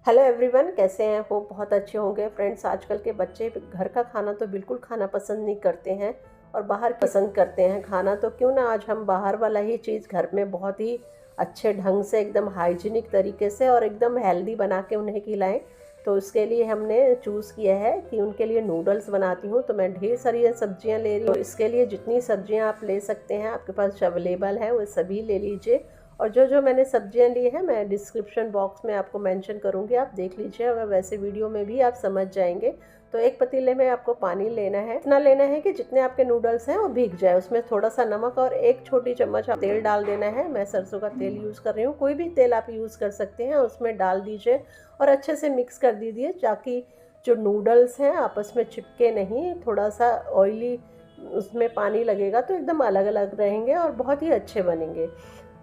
Hello everyone, कैसे हैं? वो बहुत अच्छे होंगे। फ्रेंड्स, आजकल के बच्चे घर का खाना तो बिल्कुल खाना पसंद नहीं करते हैं और बाहर पसंद करते हैं खाना। तो क्यों ना आज हम बाहर वाला ही चीज़ घर में बहुत ही अच्छे ढंग से, एकदम हाइजीनिक तरीके से और एकदम हेल्दी बना के उन्हें खिलाएं। तो इसके लिए हमने चूज़ किया है कि उनके लिए नूडल्स बनाती हूँ। तो मैं ढेर सारी सब्जियाँ ले रही हूँ। तो इसके लिए जितनी सब्जियाँ आप ले सकते हैं, आपके पास अवेलेबल है, वो सभी ले लीजिए। और जो जो मैंने सब्जियां ली हैं मैं डिस्क्रिप्शन बॉक्स में आपको मेंशन करूंगी, आप देख लीजिए। और वैसे वीडियो में भी आप समझ जाएंगे। तो एक पतीले में आपको पानी लेना है, इतना लेना है कि जितने आपके नूडल्स हैं वो भीग जाए। उसमें थोड़ा सा नमक और एक छोटी चम्मच आप तेल डाल देना है। मैं सरसों का तेल यूज़ कर रही हूँ, कोई भी तेल आप यूज़ कर सकते हैं। उसमें डाल दीजिए और अच्छे से मिक्स कर दीजिए, ताकि जो नूडल्स हैं आपस में चिपके नहीं। थोड़ा सा ऑयली उसमें पानी लगेगा तो एकदम अलग अलग रहेंगे और बहुत ही अच्छे बनेंगे।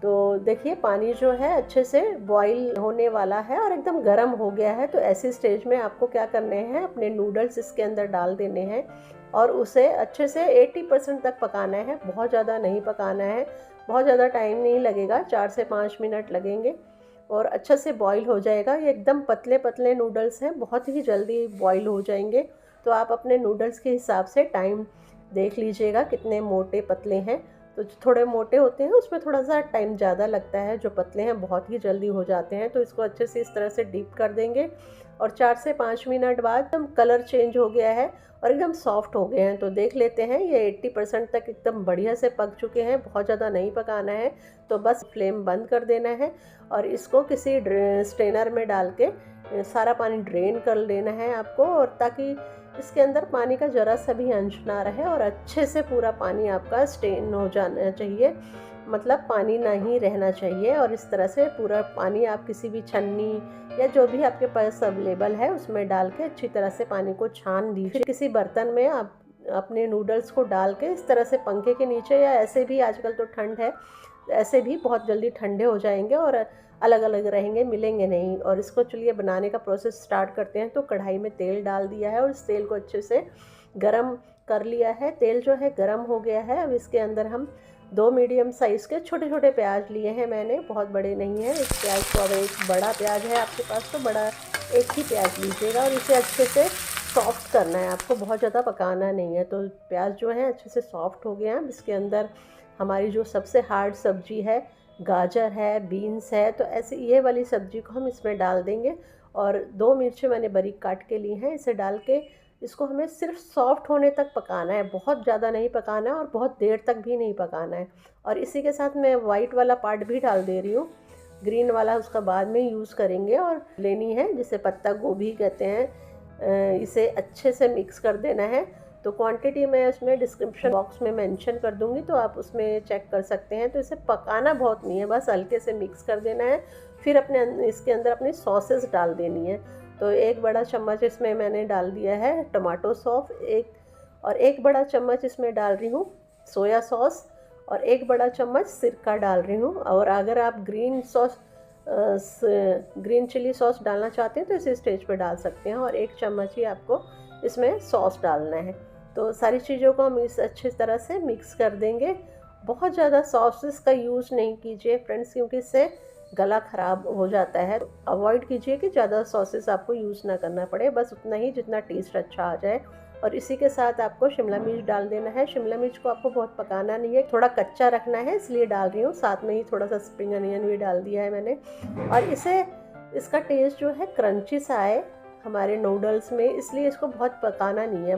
तो देखिए, पानी जो है अच्छे से बॉईल होने वाला है और एकदम गर्म हो गया है। तो ऐसी स्टेज में आपको क्या करने हैं, अपने नूडल्स इसके अंदर डाल देने हैं और उसे अच्छे से 80% तक पकाना है। बहुत ज़्यादा नहीं पकाना है, बहुत ज़्यादा टाइम नहीं लगेगा, 4 से 5 मिनट लगेंगे और अच्छे से बॉईल हो जाएगा। ये एकदम पतले पतले नूडल्स हैं, बहुत ही जल्दी बॉईल हो जाएंगे। तो आप अपने नूडल्स के हिसाब से टाइम देख लीजिएगा कितने मोटे पतले हैं। तो जो थोड़े मोटे होते हैं उसमें थोड़ा सा टाइम ज़्यादा लगता है, जो पतले हैं बहुत ही जल्दी हो जाते हैं। तो इसको अच्छे से इस तरह से डीप कर देंगे और 4 से 5 मिनट बाद एकदम कलर चेंज हो गया है और एकदम सॉफ्ट हो गए हैं। तो देख लेते हैं, ये 80% तक एकदम बढ़िया से पक चुके हैं, बहुत ज़्यादा नहीं पकाना है। तो बस फ्लेम बंद कर देना है और इसको किसी स्ट्रेनर में डाल के सारा पानी ड्रेन कर लेना है आपको, और ताकि इसके अंदर पानी का ज़रा सा भी अंश ना रहे और अच्छे से पूरा पानी आपका स्टेन हो जाना चाहिए, मतलब पानी नहीं रहना चाहिए। और इस तरह से पूरा पानी आप किसी भी छन्नी या जो भी आपके पास अवेलेबल है उसमें डाल के अच्छी तरह से पानी को छान दीजिए। फिर किसी बर्तन में आप अपने नूडल्स को डाल के इस तरह से पंखे के नीचे, या ऐसे भी आजकल तो ठंड है, ऐसे भी बहुत जल्दी ठंडे हो जाएंगे और अलग अलग रहेंगे, मिलेंगे नहीं। और इसको चलिए बनाने का प्रोसेस स्टार्ट करते हैं। तो कढ़ाई में तेल डाल दिया है और इस तेल को अच्छे से गरम कर लिया है। तेल जो है गरम हो गया है। अब इसके अंदर हम 2 मीडियम साइज़ के छोटे छोटे प्याज लिए हैं मैंने, बहुत बड़े नहीं हैं। इस प्याज को, अगर एक बड़ा प्याज है आपके पास तो बड़ा एक ही प्याज लीजिएगा और इसे अच्छे से सॉफ्ट करना है आपको, बहुत ज़्यादा पकाना नहीं है। तो प्याज जो है अच्छे से सॉफ्ट हो गया है। इसके अंदर हमारी जो सबसे हार्ड सब्जी है, गाजर है, बीन्स है, तो ऐसे ये वाली सब्जी को हम इसमें डाल देंगे। और 2 मिर्चें मैंने बारीक काट के ली हैं, इसे डाल के इसको हमें सिर्फ सॉफ्ट होने तक पकाना है, बहुत ज़्यादा नहीं पकाना है और बहुत देर तक भी नहीं पकाना है। और इसी के साथ मैं वाइट वाला पार्ट भी डाल दे रही हूँ, ग्रीन वाला उसका बाद में यूज़ करेंगे। और लेनी है जिसे पत्ता गोभी कहते हैं, इसे अच्छे से मिक्स कर देना है। तो क्वांटिटी मैं इसमें डिस्क्रिप्शन बॉक्स में मेंशन कर दूंगी, तो आप उसमें चेक कर सकते हैं। तो इसे पकाना बहुत नहीं है, बस हल्के से मिक्स कर देना है। फिर अपने इसके अंदर अपनी सॉसेस डाल देनी है। तो 1 बड़ा चम्मच इसमें मैंने डाल दिया है टमाटो सॉस, और 1 बड़ा चम्मच इसमें डाल रही हूँ सोया सॉस, और 1 बड़ा चम्मच सिरका डाल रही हूँ। और अगर आप ग्रीन चिली सॉस डालना चाहते हैं तो इस स्टेज पर डाल सकते हैं, और 1 चम्मच ही आपको इसमें सॉस डालना है। तो सारी चीज़ों को हम इस अच्छी तरह से मिक्स कर देंगे। बहुत ज़्यादा सॉसेस का यूज़ नहीं कीजिए फ्रेंड्स, क्योंकि इससे गला ख़राब हो जाता है। अवॉइड कीजिए कि ज़्यादा सॉसेस आपको यूज़ ना करना पड़े, बस उतना ही जितना टेस्ट अच्छा आ जाए। और इसी के साथ आपको शिमला मिर्च डाल देना है। शिमला मिर्च को आपको बहुत पकाना नहीं है, थोड़ा कच्चा रखना है, इसलिए डाल रही हूँ। साथ में ही थोड़ा सा स्प्रिंग अनियन भी डाल दिया है मैंने। और इसका टेस्ट जो है क्रंची सा आए हमारे नूडल्स में, इसलिए इसको बहुत पकाना नहीं है,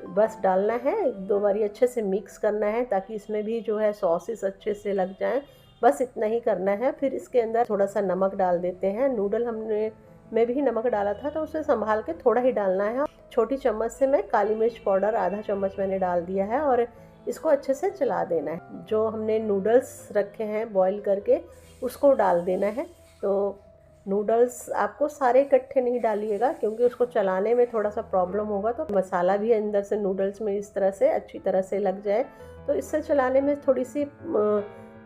बस डालना है। 2 बारी अच्छे से मिक्स करना है ताकि इसमें भी जो है सॉसेस अच्छे से लग जाएं, बस इतना ही करना है। फिर इसके अंदर थोड़ा सा नमक डाल देते हैं। नूडल हमने में भी नमक डाला था, तो उसे संभाल के थोड़ा ही डालना है। छोटी चम्मच से मैं काली मिर्च पाउडर आधा चम्मच मैंने डाल दिया है और इसको अच्छे से चला देना है। जो हमने नूडल्स रखे हैं बॉईल करके उसको डाल देना है। तो नूडल्स आपको सारे इकट्ठे नहीं डालिएगा, क्योंकि उसको चलाने में थोड़ा सा प्रॉब्लम होगा। तो मसाला भी अंदर से नूडल्स में इस तरह से अच्छी तरह से लग जाए, तो इससे चलाने में थोड़ी सी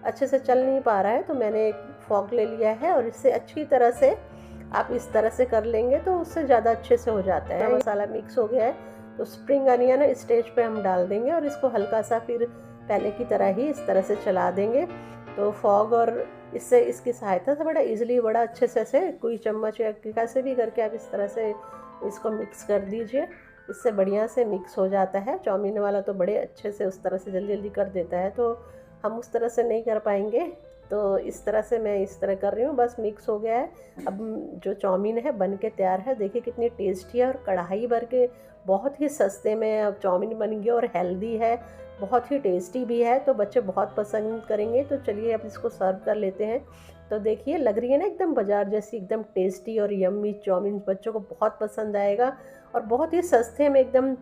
अच्छे से चल नहीं पा रहा है। तो मैंने एक फॉक ले लिया है और इससे अच्छी तरह से आप इस तरह से कर लेंगे तो उससे ज़्यादा अच्छे से हो जाता है। मसाला मिक्स हो गया है, तो स्प्रिंग अनियन इस स्टेज पे हम डाल देंगे और इसको हल्का सा फिर पहले की तरह ही इस तरह से चला देंगे। तो फॉग और इससे इसकी सहायता से बड़ा इजीली बड़ा अच्छे से ऐसे कोई चम्मच या कैसे भी करके आप इस तरह से इसको मिक्स कर दीजिए। इससे बढ़िया से मिक्स हो जाता है। चाउमीन वाला तो बड़े अच्छे से उस तरह से जल्दी जल्दी कर देता है, तो हम उस तरह से नहीं कर पाएंगे। तो इस तरह से मैं इस तरह कर रही हूँ, बस मिक्स हो गया है। अब जो चाउमीन है बन के तैयार है। देखिए कितनी टेस्टी है, और कढ़ाई भर के बहुत ही सस्ते में अब चाउमीन बन गई और हेल्दी है, बहुत ही टेस्टी भी है, तो बच्चे बहुत पसंद करेंगे। तो चलिए अब इसको सर्व कर लेते हैं। तो देखिए लग रही है ना एकदम बाजार जैसी, एकदम टेस्टी और यम्मी चाउमीन, बच्चों को बहुत पसंद आएगा और बहुत ही सस्ते में एकदम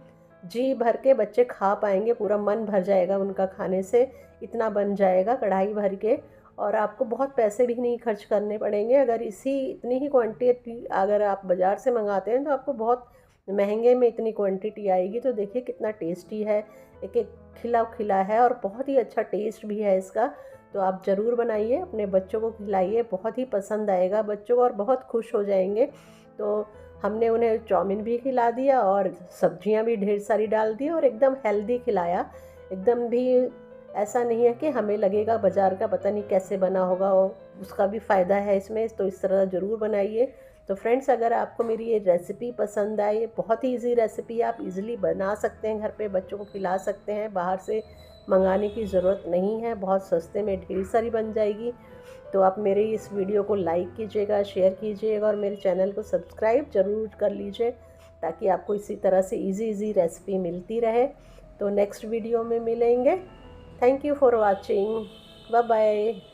जी भर के बच्चे खा पाएंगे, पूरा मन भर जाएगा उनका खाने से, इतना बन जाएगा कढ़ाई भर के। और आपको बहुत पैसे भी नहीं खर्च करने पड़ेंगे। अगर इतनी ही क्वांटिटी अगर आप बाज़ार से मंगाते हैं तो आपको बहुत महंगे में इतनी क्वांटिटी आएगी। तो देखिए कितना टेस्टी है, एक एक खिला खिला है और बहुत ही अच्छा टेस्ट भी है इसका। तो आप ज़रूर बनाइए, अपने बच्चों को खिलाइए, बहुत ही पसंद आएगा बच्चों को और बहुत खुश हो जाएंगे। तो हमने उन्हें चाउमीन भी खिला दिया और सब्जियां भी ढेर सारी डाल दी और एकदम हेल्दी खिलाया। एकदम भी ऐसा नहीं है कि हमें लगेगा बाज़ार का पता नहीं कैसे बना होगा, और उसका भी फ़ायदा है इसमें। तो इस तरह ज़रूर बनाइए। तो फ्रेंड्स अगर आपको मेरी ये रेसिपी पसंद आए, बहुत ही इजी रेसिपी, आप इजीली बना सकते हैं, घर पे बच्चों को खिला सकते हैं, बाहर से मंगाने की ज़रूरत नहीं है, बहुत सस्ते में ढेर सारी बन जाएगी। तो आप मेरे इस वीडियो को लाइक कीजिएगा, शेयर कीजिएगा और मेरे चैनल को सब्सक्राइब ज़रूर कर लीजिए, ताकि आपको इसी तरह से इजी रेसिपी मिलती रहे। तो नेक्स्ट वीडियो में मिलेंगे। Thank you for watching. Bye bye.